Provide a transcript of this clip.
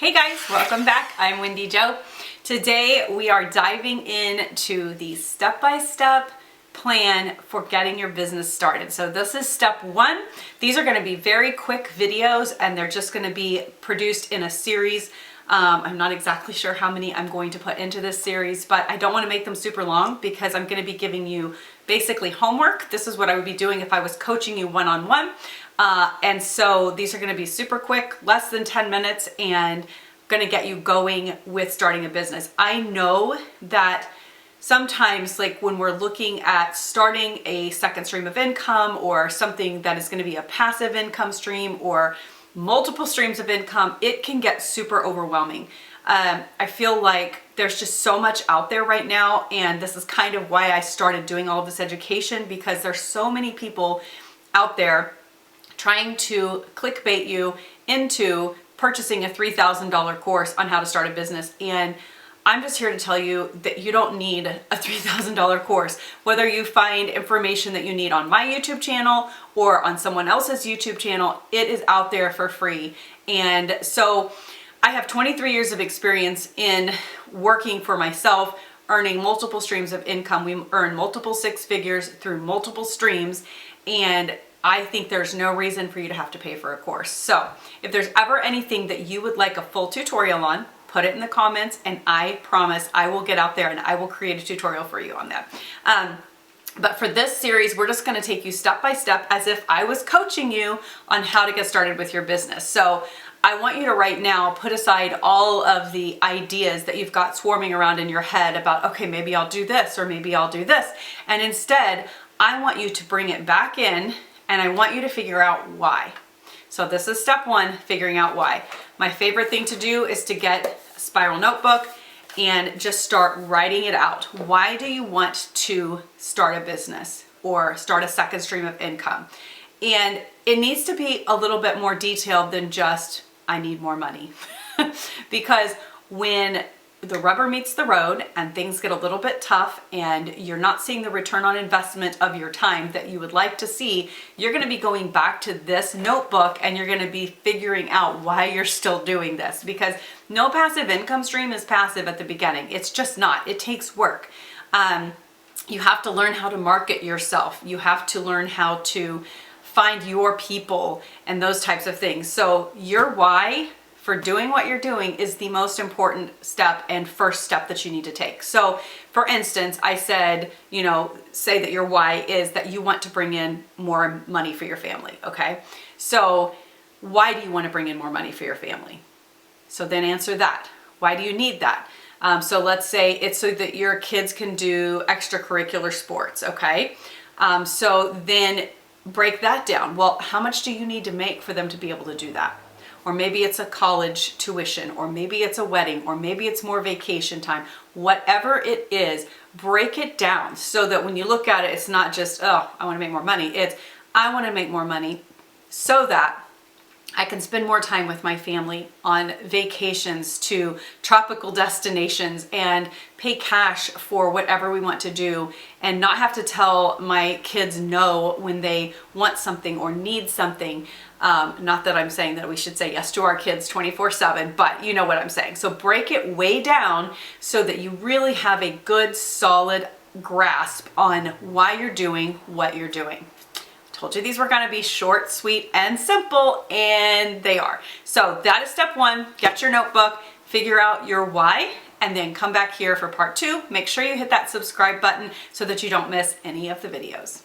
Hey guys, welcome back. I'm Wendy Jo. Today we are diving into the step-by-step plan for getting your business started. So this is step one. These are going to be very quick videos and they're just going to be produced in a series. I'm not exactly sure how many I'm going to put into this series, but I don't want to make them super long because I'm going to be giving you basically homework. This is what I would be doing if I was coaching you one-on-one. And so these are going to be super quick, less than 10 minutes, and going to get you going with starting a business. I know that sometimes, like when we're looking at starting a second stream of income or something that is going to be a passive income stream or multiple streams of income, it can get super overwhelming. I feel like there's just so much out there right now, and this is kind of why I started doing all of this education, because there's so many people out there trying to clickbait you into purchasing a $3,000 course on how to start a business. And I'm just here to tell you that you don't need a $3,000 course. Whether you find information that you need on my YouTube channel or on someone else's YouTube channel, it is out there for free. And so I have 23 years of experience in working for myself, earning multiple streams of income. We earn multiple six figures through multiple streams, and I think there's no reason for you to have to pay for a course. So if there's ever anything that you would like a full tutorial on, put it in the comments and I promise I will get out there and I will create a tutorial for you on that. But for this series, we're just gonna take you step by step as if I was coaching you on how to get started with your business. So I want you to right now put aside all of the ideas that you've got swarming around in your head about, okay, maybe I'll do this or maybe I'll do this. And instead, I want you to bring it back in and I want you to figure out why. So this is step one, figuring out why. My favorite thing to do is to get a spiral notebook and just start writing it out. Why do you want to start a business or start a second stream of income? And it needs to be a little bit more detailed than just, I need more money. Because when the rubber meets the road and things get a little bit tough and you're not seeing the return on investment of your time that you would like to see, you're going to be going back to this notebook and you're going to be figuring out why you're still doing this, because no passive income stream is passive at the beginning. It's just not. It takes work. You have to learn how to market yourself. You have to learn how to find your people and those types of things. So your why for doing what you're doing is the most important step and first step that you need to take. So for instance, I said, say that your why is that you want to bring in more money for your family, okay? So why do you want to bring in more money for your family? So then answer that. Why do you need that? So let's say it's so that your kids can do extracurricular sports, okay? So then break that down. Well, how much do you need to make for them to be able to do that? Or maybe it's a college tuition, or maybe it's a wedding, or maybe it's more vacation time. Whatever it is, break it down so that when you look at it, it's not just, oh, I want to make more money. It's, I want to make more money so that I can spend more time with my family on vacations to tropical destinations and pay cash for whatever we want to do and not have to tell my kids no when they want something or need something. Not that I'm saying that we should say yes to our kids 24/7, but you know what I'm saying. So break it way down so that you really have a good, solid grasp on why you're doing what you're doing. Told you these were going to be short, sweet, and simple, and they are. So that is step one. Get your notebook, figure out your why, and then come back here for part two. Make sure you hit that subscribe button so that you don't miss any of the videos.